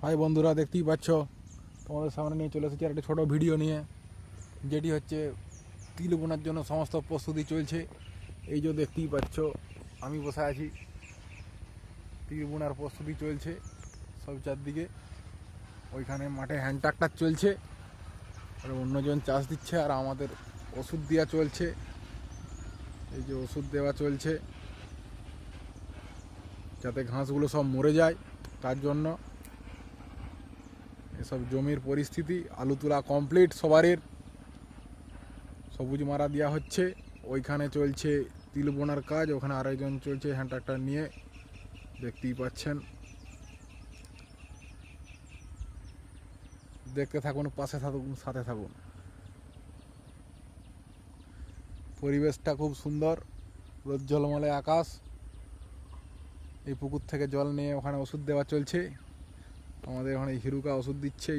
High বন্ধুরা, দেখতেই পাচ্ছ তোমাদের সামনে নিয়ে চলে এসেছি একটা ছোটো ভিডিও নিয়ে, যেটি হচ্ছে তিল বোনার জন্য সমস্ত প্রস্তুতি চলছে। এই যে দেখতেই পাচ্ছ আমি বসে আছি, তিল বোনার প্রস্তুতি চলছে সব চারদিকে। ওইখানে মাঠে হ্যান্ড ট্রাক্টর চলছে, আর অন্যজন চাষ দিচ্ছে, আর আমাদের ওষুধ দেওয়া চলছে। এই যে ওষুধ দেওয়া চলছে যাতে ঘাসগুলো সব মরে যায়, তার জন্য। এসব জমির পরিস্থিতি, আলু তোলা কমপ্লিট, সবারের সবুজ মারা দেওয়া হচ্ছে। ওইখানে চলছে তিল বোনার কাজ, ওখানে আরেকজন চলছে হ্যান্ড ট্রাক্টর নিয়ে, দেখতেই পাচ্ছেন। দেখতে থাকুন, পাশে থাকুন, সাথে থাকুন। পরিবেশটা খুব সুন্দর, রোদ ঝলমলে আকাশ। এই পুকুর থেকে জল নিয়ে ওখানে ওষুধ দেওয়া চলছে। আমাদের ওখানে হিরুকা ওষুধ দিচ্ছে।